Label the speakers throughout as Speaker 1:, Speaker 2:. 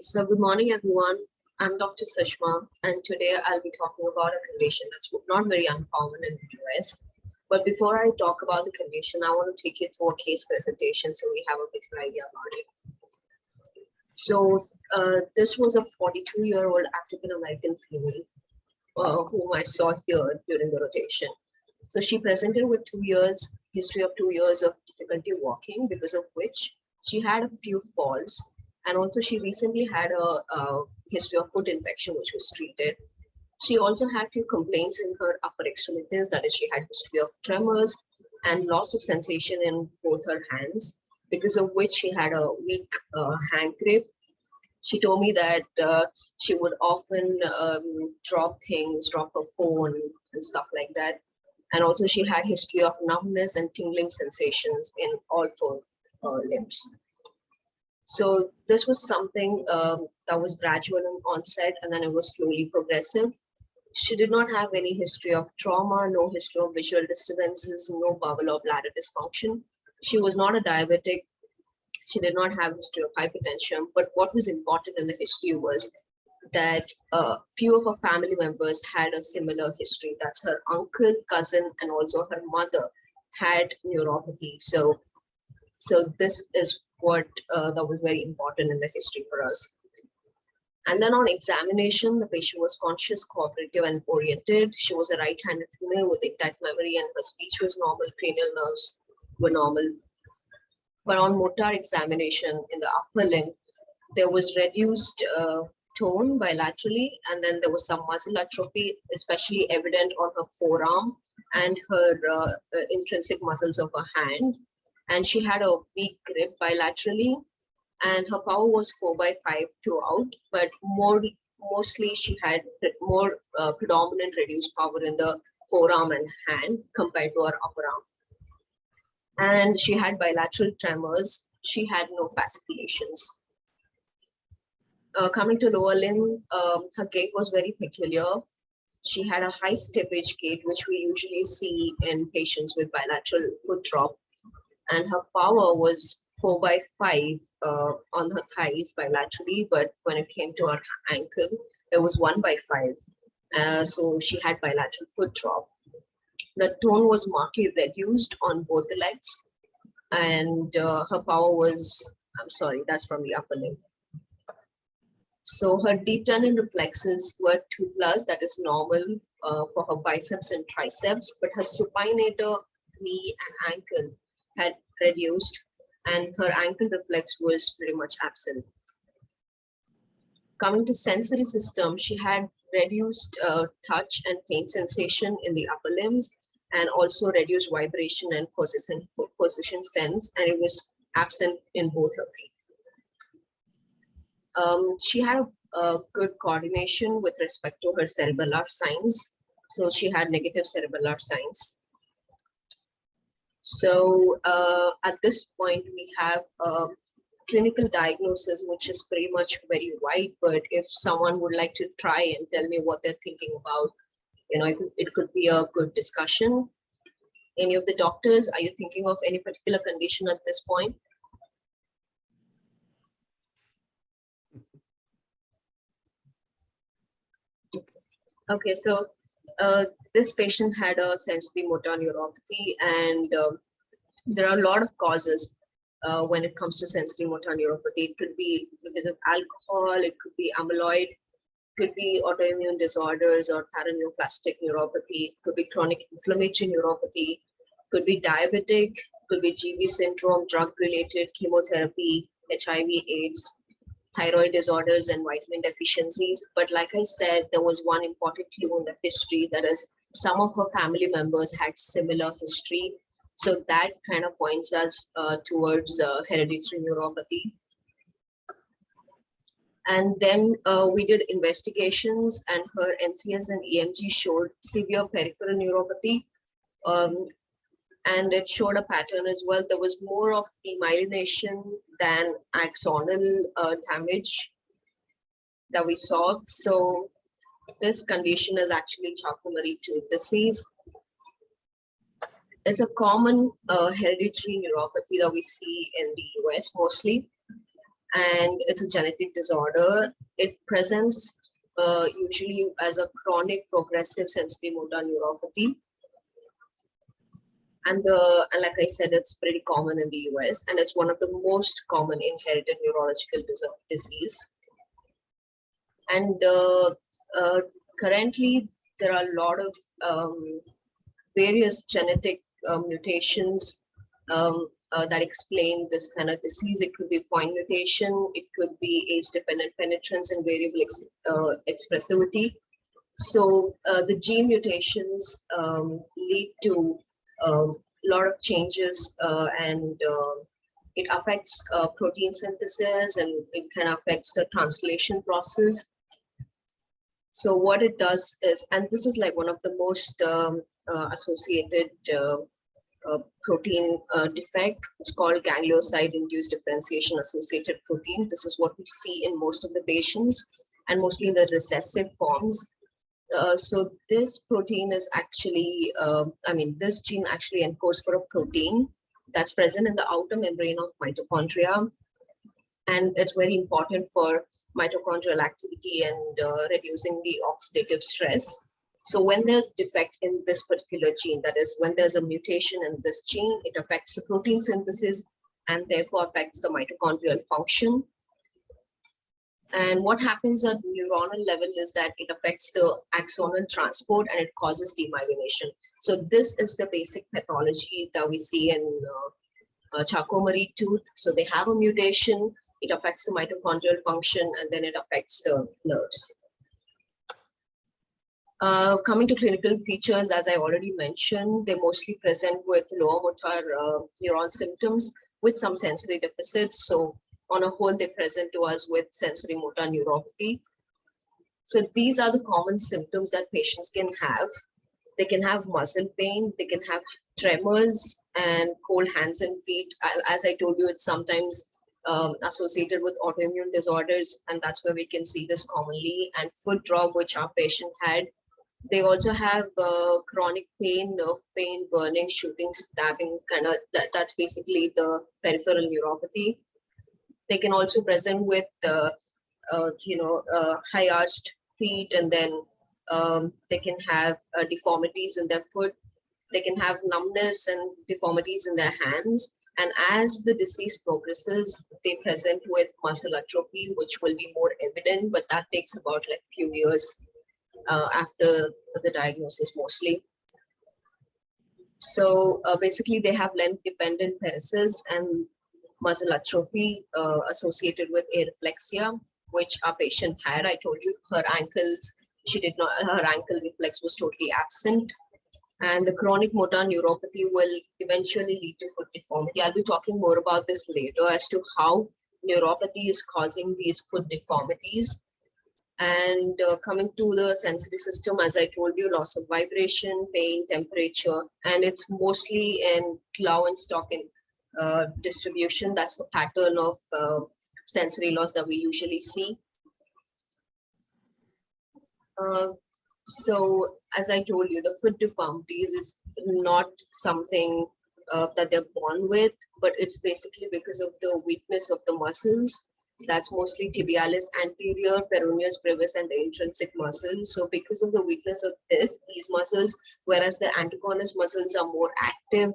Speaker 1: So good morning, everyone. I'm Dr. Sushma, and today I'll be talking about a condition that's not very uncommon in the US. But before I talk about the condition, I want to take you through a case presentation so we have a better idea about it. So this was a 42-year-old African-American female whom I saw here during the rotation. So she presented with history of 2 years of difficulty walking, because of which she had a few falls. And also she recently had a history of foot infection, which was treated. She also had few complaints in her upper extremities, that is, she had history of tremors and loss of sensation in both her hands, because of which she had a weak hand grip. She told me that she would often drop things, drop her phone and stuff like that. And also she had history of numbness and tingling sensations in all four limbs. So this was something that was gradual in onset, and then it was slowly progressive. She did not have any history of trauma, no history of visual disturbances, no bowel or bladder dysfunction. She was not a diabetic. She did not have history of hypertension. But what was important in the history was that few of her family members had a similar history. That's her uncle, cousin, and also her mother had neuropathy. So this is what that was very important in the history for us. And then on examination, the patient was conscious, cooperative, and oriented. She was a right-handed female with intact memory, and her speech was normal. Cranial nerves were normal. But on motor examination in the upper limb, there was reduced tone bilaterally, and then there was some muscle atrophy, especially evident on her forearm and her intrinsic muscles of her hand. And she had a weak grip bilaterally, and her power was 4/5 throughout, but mostly she had more predominant reduced power in the forearm and hand compared to her upper arm. And she had bilateral tremors. She had no fasciculations. Coming to lower limb, her gait was very peculiar. She had a high steppage gait, which we usually see in patients with bilateral foot drop. And her power was 4/5 on her thighs bilaterally, but when it came to her ankle, it was 1/5. So she had bilateral foot drop. The tone was markedly reduced on both the legs, and her power was, I'm sorry, that's from the upper limb. So her deep turning reflexes were 2+, that is normal for her biceps and triceps, but her supinator, knee, and ankle had reduced, and her ankle reflex was pretty much absent. Coming to sensory system, she had reduced touch and pain sensation in the upper limbs, and also reduced vibration and position sense, and it was absent in both her feet. She had a good coordination with respect to her cerebellar signs. So she had negative cerebellar signs. So at this point, we have a clinical diagnosis, which is pretty much very wide, but if someone would like to try and tell me what they're thinking about, it could be a good discussion. Any of the doctors, are you thinking of any particular condition at this point? Okay, so this patient had a sensory motor neuropathy, and there are a lot of causes when it comes to sensory motor neuropathy. It could be because of alcohol, it could be amyloid, could be autoimmune disorders or paraneoplastic neuropathy, could be chronic inflammatory neuropathy, could be diabetic, could be GV syndrome, drug-related, chemotherapy, HIV, AIDS, thyroid disorders, and vitamin deficiencies. But like I said, there was one important clue in the history, that is, some of her family members had similar history. So that kind of points us towards hereditary neuropathy. And then we did investigations, and her NCS and EMG showed severe peripheral neuropathy. And it showed a pattern as well. There was more of demyelination than axonal damage that we saw. So this condition is actually Charcot-Marie tooth disease. It's a common hereditary neuropathy that we see in the US mostly. and it's a genetic disorder. It presents usually as a chronic progressive sensory motor neuropathy. And like I said, it's pretty common in the US, and it's one of the most common inherited neurological disease. And currently, there are a lot of various genetic mutations that explain this kind of disease. It could be point mutation, it could be age-dependent penetrance and variable expressivity. So the gene mutations lead to a lot of changes, and it affects protein synthesis, and it kind of affects the translation process. So what it does is, and this is like one of the most associated protein defect. It's called ganglioside-induced differentiation associated protein. This is what we see in most of the patients, and mostly in the recessive forms. So this protein is actually, this gene actually encodes for a protein that's present in the outer membrane of mitochondria. And it's very important for mitochondrial activity and reducing the oxidative stress. So when there's defect in this particular gene, that is when there's a mutation in this gene, it affects the protein synthesis and therefore affects the mitochondrial function. And what happens at neuronal level is that it affects the axonal transport and it causes demyelination. So this is the basic pathology that we see in Charcot-Marie tooth. So they have a mutation, it affects the mitochondrial function, and then it affects the nerves. Coming to clinical features, as I already mentioned, they mostly present with lower motor neuron symptoms with some sensory deficits. So on a whole, they present to us with sensory motor neuropathy. So these are the common symptoms that patients can have. They can have muscle pain, they can have tremors and cold hands and feet. As I told you, it's sometimes associated with autoimmune disorders, and that's where we can see this commonly. And foot drop, which our patient had. They also have chronic pain, nerve pain, burning, shooting, stabbing, kind of, that's basically the peripheral neuropathy. They can also present with, high arched feet, and then they can have deformities in their foot. They can have numbness and deformities in their hands. And as the disease progresses, they present with muscle atrophy, which will be more evident, but that takes about like a few years after the diagnosis mostly. So basically they have length-dependent paresis and muscle atrophy associated with areflexia, which our patient had. I told you her ankles, her ankle reflex was totally absent. And the chronic motor neuropathy will eventually lead to foot deformity. I'll be talking more about this later as to how neuropathy is causing these foot deformities. And coming to the sensory system, as I told you, loss of vibration, pain, temperature, and it's mostly in Klauenstock distribution. That's the pattern of sensory loss that we usually see. So as I told you, the foot deformities is not something that they're born with, but it's basically because of the weakness of the muscles. That's mostly tibialis anterior, peroneus brevis, and the intrinsic muscles. So because of the weakness of these muscles, whereas the antagonist muscles are more active,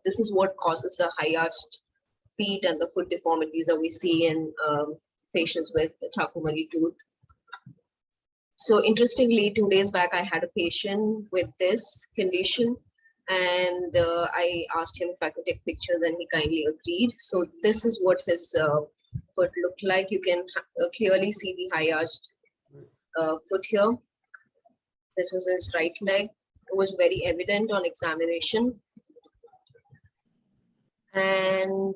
Speaker 1: this is what causes the high arched feet and the foot deformities that we see in patients with Charcot-Marie tooth. So interestingly, 2 days back, I had a patient with this condition, and I asked him if I could take pictures, and he kindly agreed. So this is what his foot looked like. You can clearly see the high arched foot here. This was his right leg. It was very evident on examination. And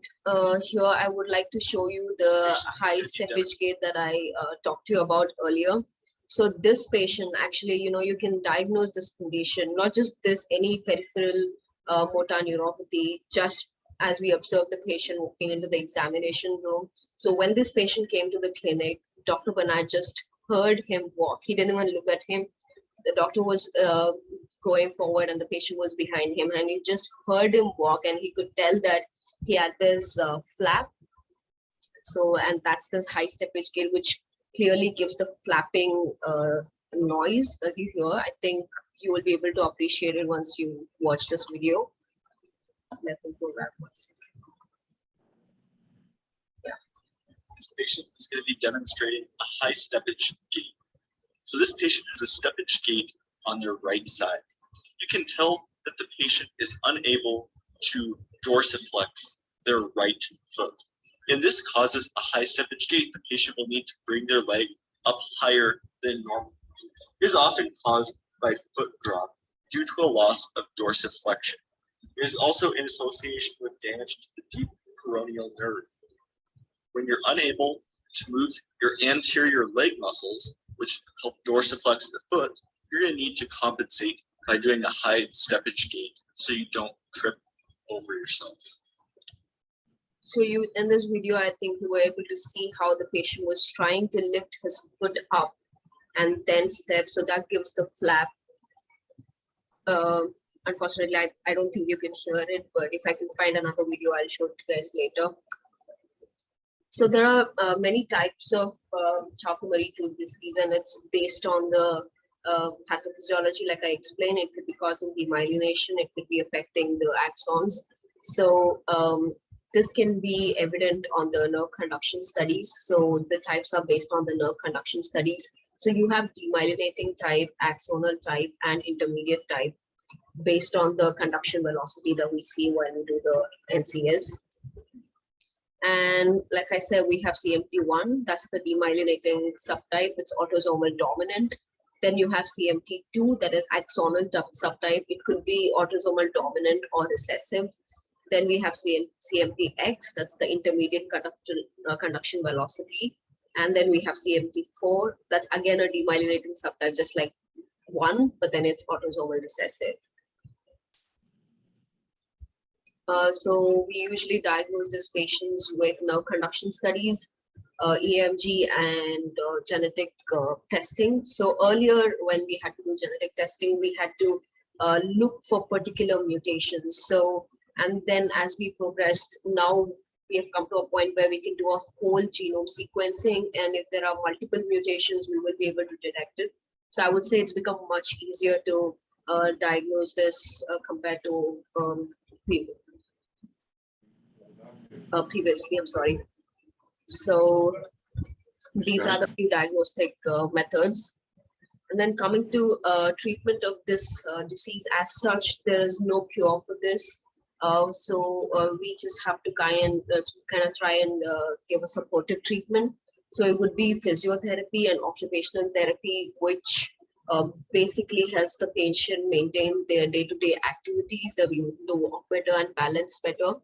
Speaker 1: here I would like to show you the high steppage gait that I talked to you about earlier. So this patient, actually, you can diagnose this condition, not just this, any peripheral motor neuropathy, just as we observed the patient walking into the examination room. So when this patient came to the clinic, Dr. Bernard just heard him walk. He didn't even look at him. The doctor was going forward and the patient was behind him, and he just heard him walk, and he could tell that he had this flap. So, and that's this high steppage gait, which clearly gives the flapping noise that you hear. I think you will be able to appreciate it once you watch this video. Let me go back one second.
Speaker 2: This patient is going to be demonstrating a high steppage gait. So this patient has a steppage gait on their right side. You can tell that the patient is unable to dorsiflex their right foot. And this causes a high steppage gait. The patient will need to bring their leg up higher than normal. It is often caused by foot drop due to a loss of dorsiflexion. It is also in association with damage to the deep peroneal nerve. When you're unable to move your anterior leg muscles, which help dorsiflex the foot, you're going to need to compensate by doing a high steppage gait so you don't trip over yourself.
Speaker 1: So you, in this video, I think you were able to see how the patient was trying to lift his foot up and then step. So that gives the flap. Unfortunately, I don't think you can hear it, but if I can find another video, I'll show it to you guys later. So there are many types of Charcot-Marie-Tooth disease, and it's based on the pathophysiology. Like I explained, it could be causing demyelination, it could be affecting the axons. So this can be evident on the nerve conduction studies. So the types are based on the nerve conduction studies. So you have demyelinating type, axonal type, and intermediate type based on the conduction velocity that we see when we do the NCS. And like I said, we have CMT1, that's the demyelinating subtype, it's autosomal dominant. Then you have CMT2, that is axonal subtype, it could be autosomal dominant or recessive. Then we have CMTX, that's the intermediate conduction velocity. And then we have CMT4, that's again a demyelinating subtype, just like 1, but then it's autosomal recessive. So we usually diagnose these patients with nerve conduction studies, EMG and genetic testing. So earlier when we had to do genetic testing, we had to look for particular mutations. So, and then as we progressed, now we have come to a point where we can do a whole genome sequencing. And if there are multiple mutations, we will be able to detect it. So I would say it's become much easier to diagnose this compared to previously, I'm sorry. So these are the few diagnostic methods. And then coming to treatment of this disease as such, there is no cure for this. We just have to kind of try and give a supportive treatment. So it would be physiotherapy and occupational therapy, which basically helps the patient maintain their day-to-day activities, that we do walk better and balance better.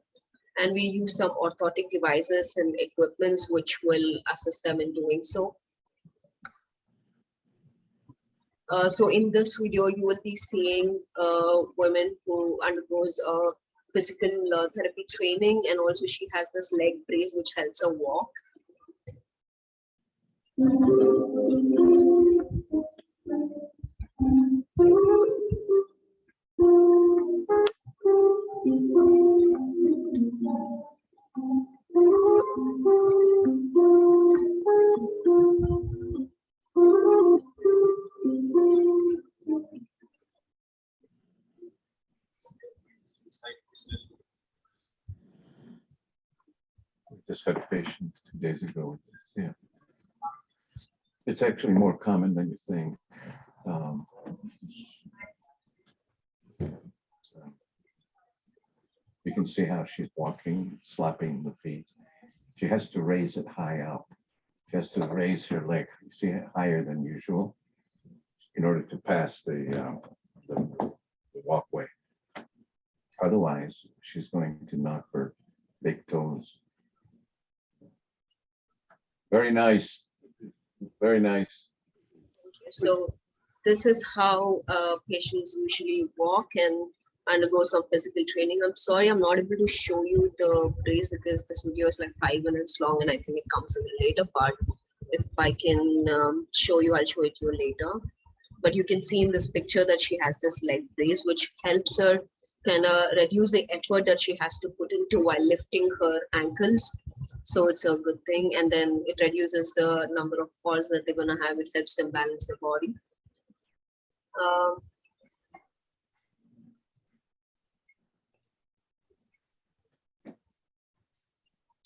Speaker 1: And we use some orthotic devices and equipments which will assist them in doing so. So in this video, you will be seeing women who undergoes physical therapy training, and also she has this leg brace which helps her walk.
Speaker 3: We just had a patient 2 days ago with this. Yeah, it's actually more common than you think. You can see how she's walking, slapping the feet. She has to raise it high up. She has to raise her leg, you see, higher than usual in order to pass the walkway. Otherwise, she's going to knock her big toes. Very nice. Very nice.
Speaker 1: So this is how patients usually walk and undergo some physical training. I'm sorry, I'm not able to show you the brace because this video is like 5 minutes long, and I think it comes in the later part. If I can show you, I'll show it to you later. But you can see in this picture that she has this leg brace, which helps her kind of reduce the effort that she has to put into while lifting her ankles. So it's a good thing. And then it reduces the number of falls that they're going to have. It helps them balance their body.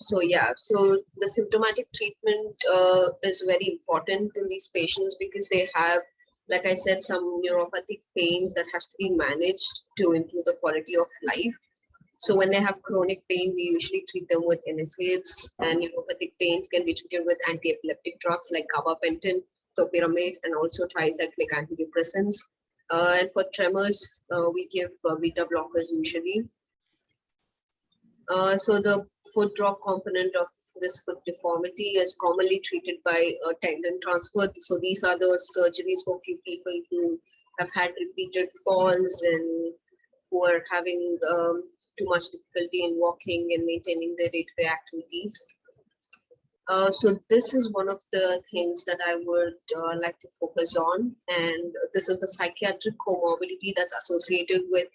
Speaker 1: So yeah, so the symptomatic treatment is very important in these patients because they have, like I said, some neuropathic pains that has to be managed to improve the quality of life. So when they have chronic pain, we usually treat them with NSAIDs, and neuropathic pains can be treated with anti-epileptic drugs like gabapentin, topiramate, and also tricyclic antidepressants. And for tremors, we give beta blockers usually. So the foot drop component of this foot deformity is commonly treated by tendon transfer. So these are the surgeries for few people who have had repeated falls and who are having too much difficulty in walking and maintaining their day-to-day activities. So this is one of the things that I would like to focus on, and this is the psychiatric comorbidity that's associated with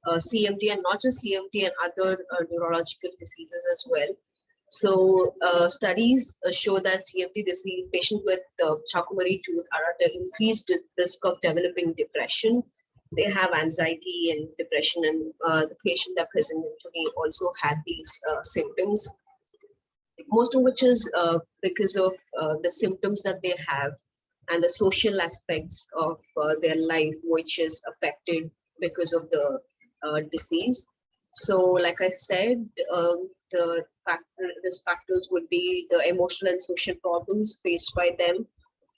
Speaker 1: CMT, and not just CMT and other neurological diseases as well. So studies show that CMT disease patients with Charcot-Marie tooth are at an increased risk of developing depression. They have anxiety and depression, and the patient that presented to me also had these symptoms, most of which is because of the symptoms that they have and the social aspects of their life, which is affected because of the disease. So like I said, the risk factors would be the emotional and social problems faced by them,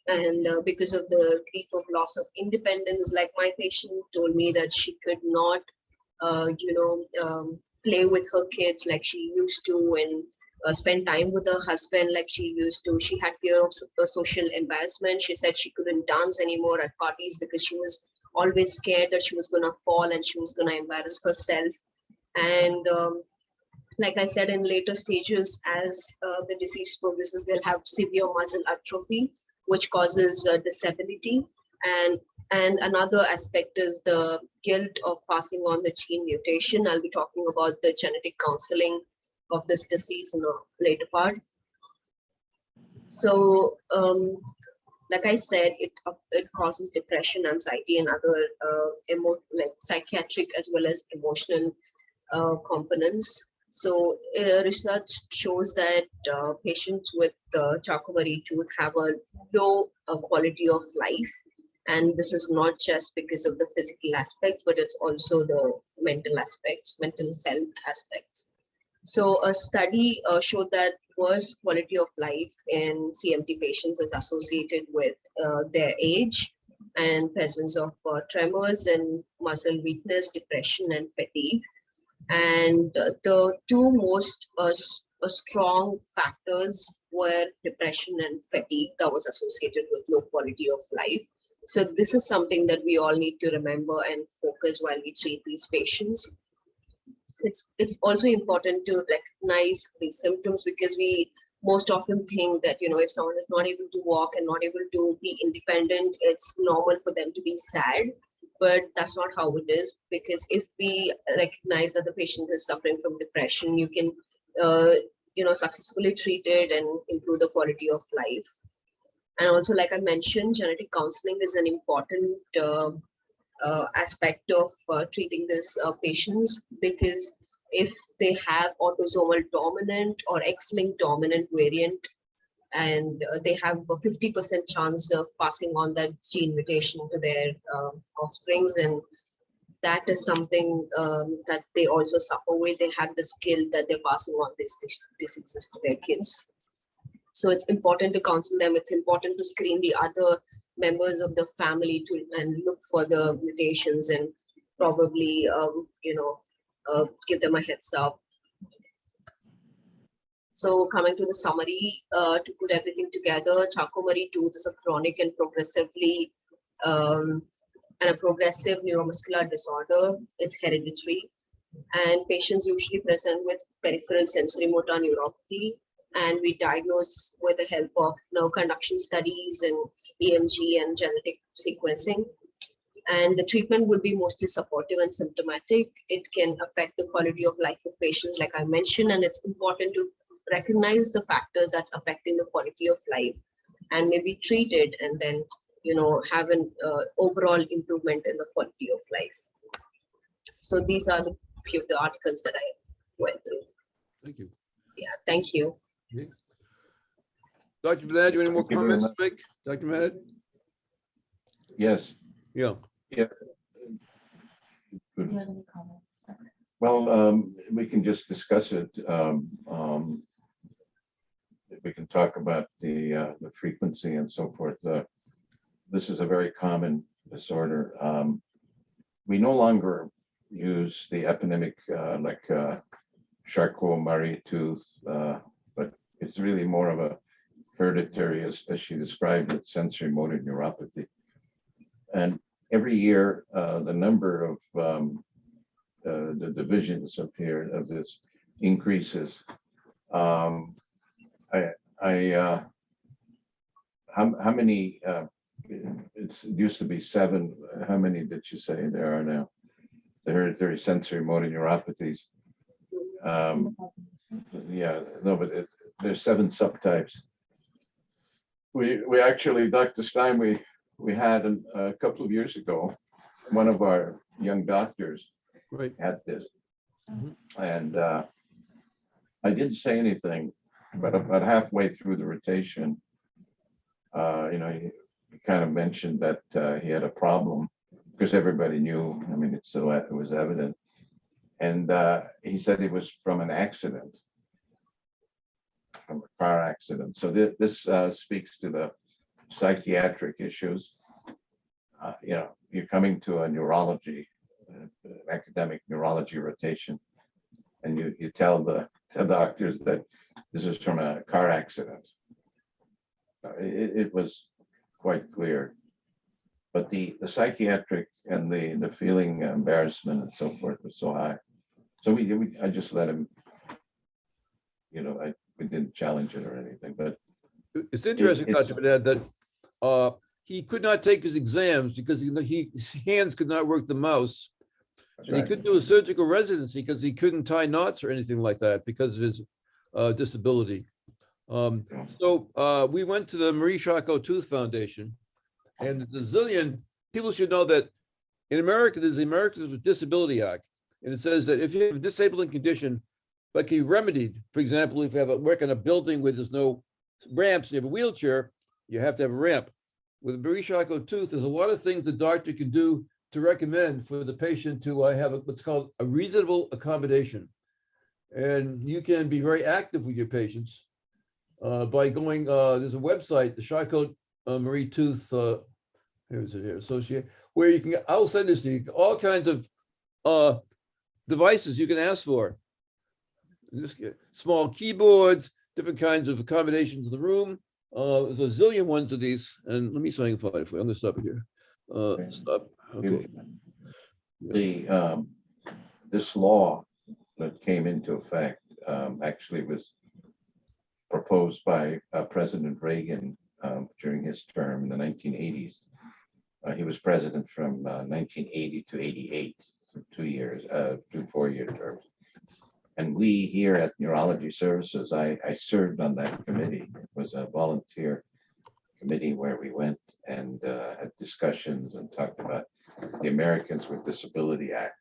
Speaker 1: and because of the grief of loss of independence. Like my patient told me that she could not play with her kids like she used to, and spend time with her husband like she used to. She had fear of social embarrassment. She said she couldn't dance anymore at parties because she was always scared that she was going to fall and she was going to embarrass herself. And like I said, in later stages, as the disease progresses, they'll have severe muscle atrophy, which causes disability. And another aspect is the guilt of passing on the gene mutation. I'll be talking about the genetic counseling of this disease in a later part. So like I said, it causes depression, anxiety, and other like psychiatric as well as emotional components. So research shows that patients with Charcot-Marie tooth have a low quality of life, and this is not just because of the physical aspects, but it's also the mental aspects, mental health aspects. So a study showed that worse quality of life in CMT patients is associated with their age and presence of tremors and muscle weakness, depression, and fatigue. And the two most strong factors were depression and fatigue that was associated with low quality of life. So this is something that we all need to remember and focus while we treat these patients. It's also important to recognize these symptoms, because we most often think that, if someone is not able to walk and not able to be independent, it's normal for them to be sad. But that's not how it is, because if we recognize that the patient is suffering from depression, you can successfully treat it and improve the quality of life. And also, like I mentioned, genetic counseling is an important aspect of treating these patients, because if they have autosomal dominant or X-linked dominant variant, and they have a 50% chance of passing on that gene mutation to their offsprings, and that is something that they also suffer with. They have the skill that they're passing on these diseases to their kids. So it's important to counsel them. It's important to screen the other members of the family and look for the mutations, and probably give them a heads up. So coming to the summary, to put everything together, Charcot-Marie tooth is a chronic and progressive neuromuscular disorder. It's hereditary, and patients usually present with peripheral sensory motor neuropathy, and we diagnose with the help of nerve conduction studies and EMG and genetic sequencing. And the treatment would be mostly supportive and symptomatic. It can affect the quality of life of patients, like I mentioned, and it's important to recognize the factors that's affecting the quality of life and maybe treat it, and then, have an overall improvement in the quality of life. So these are the few of the articles that I went through.
Speaker 4: Thank you.
Speaker 1: Yeah, thank you.
Speaker 4: Okay. Dr. Bernard, you have any more
Speaker 3: Thank you very
Speaker 4: comments
Speaker 3: much.
Speaker 4: to make? Dr. Bernard?
Speaker 3: Yes.
Speaker 4: Yeah.
Speaker 3: Yeah.
Speaker 5: Do you have any comments?
Speaker 3: Well, we can just discuss it. We can talk about the frequency and so forth. This is a very common disorder. We no longer use the eponymic like Charcot-Marie tooth, but it's really more of a hereditary, as she described it, sensory motor neuropathy. And every year, the number of the divisions of this increases. How many? It used to be 7. How many did you say there are now? The hereditary sensory motor neuropathies. Yeah, no, but there's 7 subtypes. We actually, Dr. Stein, we had a couple of years ago, one of our young doctors
Speaker 4: Right.
Speaker 3: had this,
Speaker 4: Mhm.
Speaker 3: and I didn't say anything, but about halfway through the rotation, he kind of mentioned that he had a problem because everybody knew. I mean, it was evident, and he said it was from an accident, from a car accident. So this speaks to the psychiatric issues. You're coming to a neurology, academic neurology rotation, and you tell the doctors that this is from a car accident. It was quite clear, but the psychiatric and the feeling embarrassment and so forth was so high. So I just let him. We didn't challenge it or anything, but
Speaker 4: It's interesting,
Speaker 3: it's-
Speaker 4: Dr. Bernard, that he could not take his exams because his hands could not work the mouse. And he couldn't do a surgical residency because he couldn't tie knots or anything like that because of his disability. So we went to the Marie Charcot Tooth Foundation, and the zillion people should know that in America, there's the Americans with Disability Act, and it says that if you have a disabling condition, but can be remedied, for example, if you have work in a building where there's no ramps, and you have a wheelchair, you have to have a ramp. With a Marie Charcot tooth, there's a lot of things the doctor can do to recommend for the patient to have what's called a reasonable accommodation. And you can be very active with your patients by going, there's a website, the Charcot Marie Tooth, here's it here, associate, where you can, I'll send this to you, all kinds of devices you can ask for. Small keyboards, different kinds of accommodations in the room. There's a zillion ones of these, and let me see if I can find it for you. I'm gonna stop it here. Stop. Okay.
Speaker 3: This law that came into effect actually was proposed by President Reagan during his term in the 1980s. He was president from 1980 to 88, so 2 years, 2 4-year terms. And we here at Neurology Services, I served on that committee. It was a volunteer committee where we went and had discussions and talked about the Americans with Disability Act,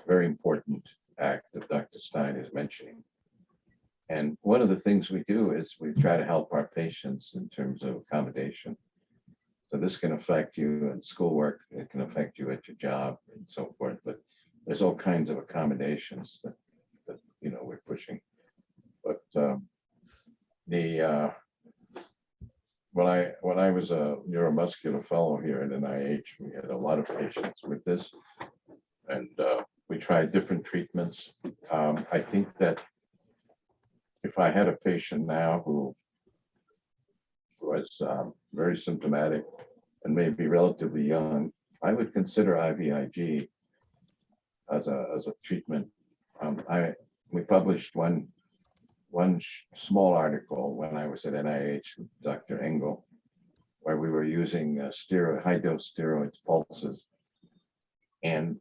Speaker 3: very important act that Dr. Stein is mentioning. And one of the things we do is we try to help our patients in terms of accommodation. So this can affect you in schoolwork, it can affect you at your job and so forth, but there's all kinds of accommodations that we're pushing. But when I was a neuromuscular fellow here at NIH, we had a lot of patients with this, and we tried different treatments. I think that if I had a patient now who was very symptomatic and maybe relatively young, I would consider IVIG as a treatment. We published one small article when I was at NIH with Dr. Engel, where we were using high dose steroids pulses, and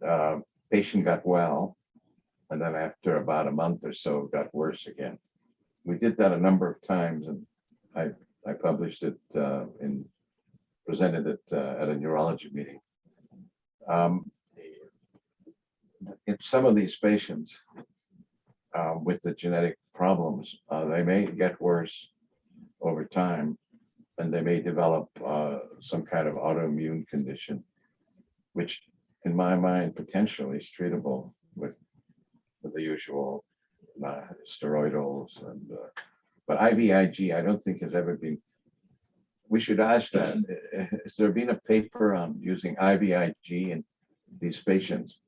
Speaker 3: patient got well, and then after about a month or so got worse again. we did that a number of times, and I published it and presented it at a neurology meeting. In some of these patients with the genetic problems, they may get worse over time, and they may develop some kind of autoimmune condition, which in my mind potentially is treatable with the usual steroidals. And but IVIG, I don't think has ever been. We should ask that. Has there been a paper on using IVIG in these patients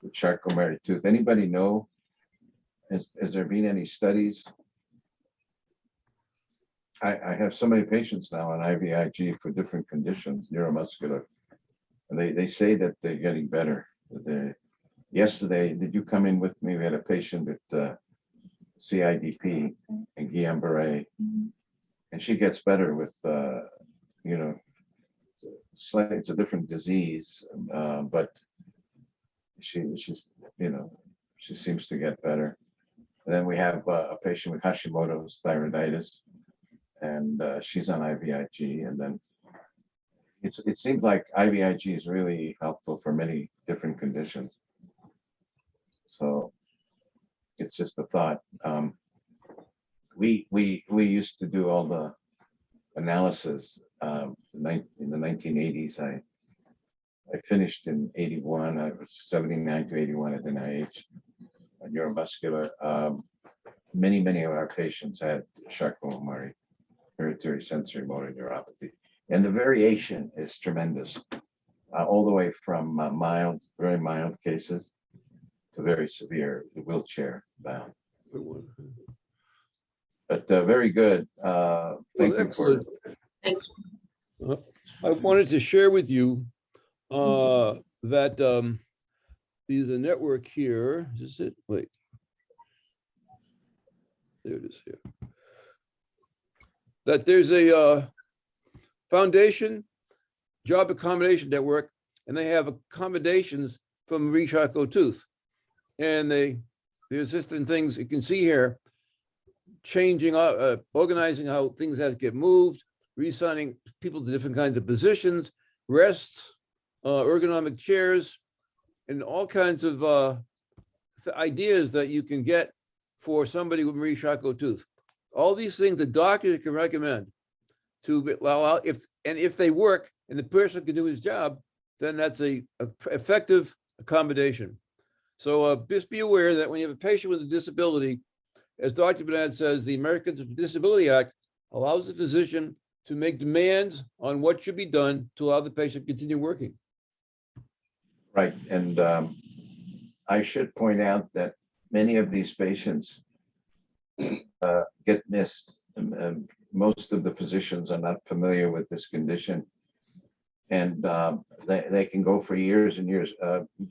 Speaker 3: with Charcot-Marie-Tooth? Anybody know? Has there been any studies? I have so many patients now on IVIG for different conditions, neuromuscular, and they say that they're getting better. Yesterday, did you come in with me? We had a patient with CIDP and Guillain-Barré, and she gets better with, it's a different disease, but she's, she seems to get better. And then we have a patient with Hashimoto's thyroiditis, and she's on IVIG. And then it seems like IVIG is really helpful for many different conditions. So it's just a thought. We used to do all the analysis in the 1980s. I finished in 81. I was 79 to 81 at NIH. Neuromuscular. Many of our patients had Charcot-Marie, hereditary sensory motor neuropathy, and the variation is tremendous, all the way from mild, very mild cases to very severe, wheelchair bound. But very good. Thank you for
Speaker 4: excellent.
Speaker 1: Thank you.
Speaker 4: I wanted to share with you that there's a network here. Is this it? Wait. There it is here. That there's a foundation job accommodation network, and they have accommodations from Marie-Charcot-Tooth. And there's different things you can see here, changing, organizing how things have to get moved, reassigning people to different kinds of positions, rests, ergonomic chairs, and all kinds of ideas that you can get for somebody with Marie-Charcot-Tooth. All these things the doctor can recommend to allow, if they work and the person can do his job, then that's a effective accommodation. So just be aware that when you have a patient with a disability, as Dr. Bernard says, the Americans with Disability Act allows the physician to make demands on what should be done to allow the patient to continue working.
Speaker 3: Right, and I should point out that many of these patients get missed. Most of the physicians are not familiar with this condition, and they can go for years and years.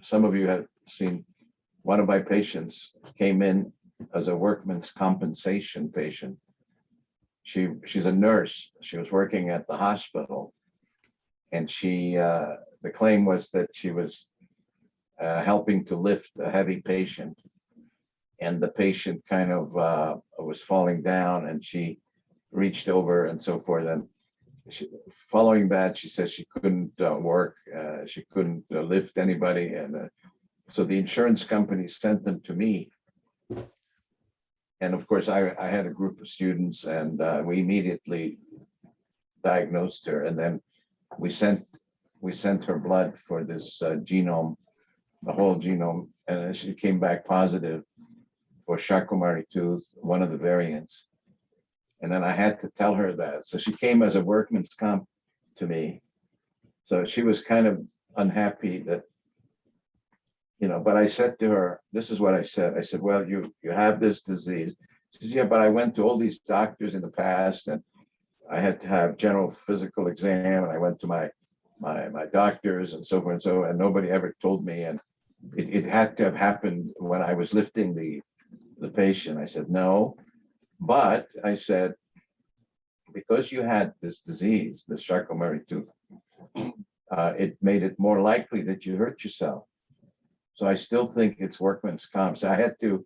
Speaker 3: Some of you have seen one of my patients came in as a workman's compensation patient. She's a nurse. She was working at the hospital, and the claim was that she was helping to lift a heavy patient, and the patient kind of was falling down, and she reached over and so forth. And following that, she said she couldn't work, she couldn't lift anybody, and so the insurance company sent them to me. And of course, I had a group of students, and we immediately diagnosed her, and then we sent her blood for this genome, the whole genome, and she came back positive for Charcot-Marie-Tooth, one of the variants. And then I had to tell her that. So she came as a workman's comp to me. So she was kind of unhappy that, but I said to her, this is what I said. I said, well, you have this disease. She says, yeah, but I went to all these doctors in the past, and I had to have general physical exam, and I went to my doctors and so forth and nobody ever told me. And it had to have happened when I was lifting the patient. I said, no, but I said, because you had this disease, the Charcot-Marie-Tooth, it made it more likely that you hurt yourself. So I still think it's workman's comp. So I had to,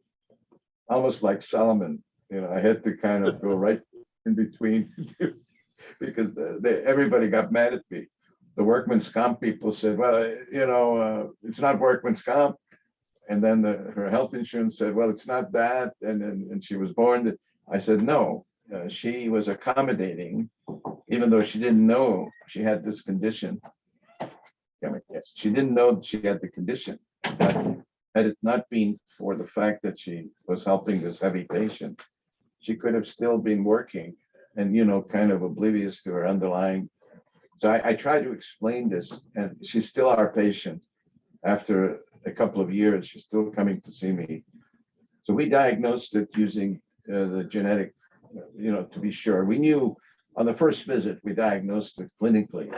Speaker 3: almost like Solomon, I had to kind of go right in between because everybody got mad at me. The workman's comp people said, well, it's not workman's comp. And then her health insurance said, well, it's not that. And she was born. I said, no, she was accommodating, even though she didn't know she had this condition. Yes, she didn't know she had the condition. But had it not been for the fact that she was helping this heavy patient, she could have still been working and, kind of oblivious to her underlying. So I tried to explain this, and she's still our patient. After a couple of years, she's still coming to see me. So we diagnosed it using the genetic, to be sure. We knew on the first visit, we diagnosed it clinically,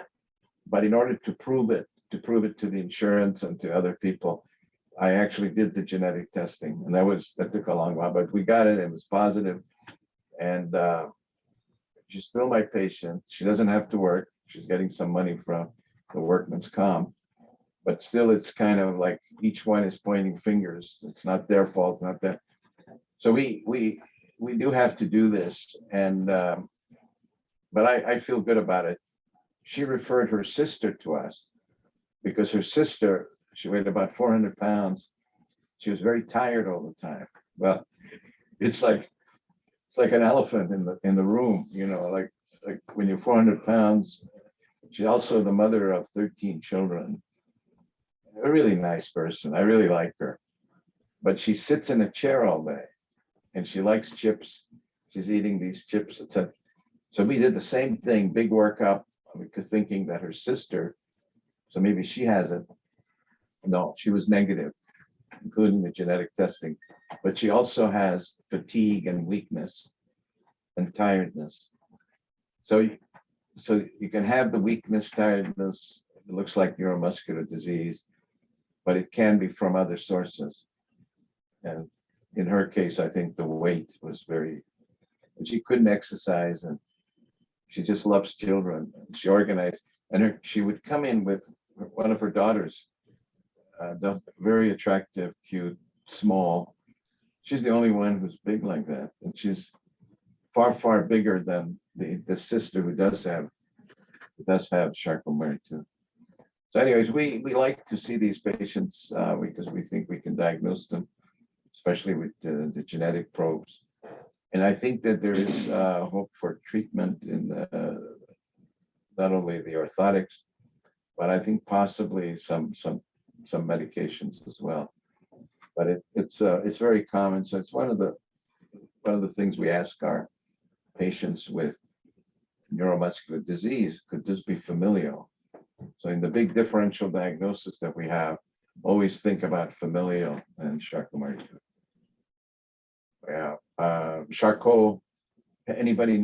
Speaker 3: but in order to prove it to the insurance and to other people, I actually did the genetic testing, and that took a long while, but we got it. It was positive, and she's still my patient. She doesn't have to work. She's getting some money from the workman's comp, but still, it's kind of like each one is pointing fingers. It's not their fault, not that. So we do have to do this, and but I feel good about it. She referred her sister to us because her sister, she weighed about 400 pounds. She was very tired all the time. Well, it's like an elephant in the room, like when you're 400 pounds. She's also the mother of 13 children. A really nice person. I really like her. But she sits in a chair all day and she likes chips. She's eating these chips, etc. So we did the same thing, big workup, because thinking that her sister, so maybe she has it. No, she was negative, including the genetic testing. But she also has fatigue and weakness and tiredness. So you can have the weakness, tiredness. It looks like neuromuscular disease, but it can be from other sources. And in her case, I think the weight was and she couldn't exercise, and she just loves children. She organized, and she would come in with one of her daughters, very attractive, cute, small. She's the only one who's big like that, and she's far, far bigger than the sister who does have Charcot-Marie-Tooth. So anyways, we like to see these patients because we think we can diagnose them, especially with the genetic probes. And I think that there is hope for treatment in not only the orthotics, but I think possibly some medications as well. But it's very common. So it's one of the things we ask our patients with neuromuscular disease, could this be familial? So in the big differential diagnosis that we have, always think about familial and Charcot-Marie-Tooth. Yeah, Charcot, anybody know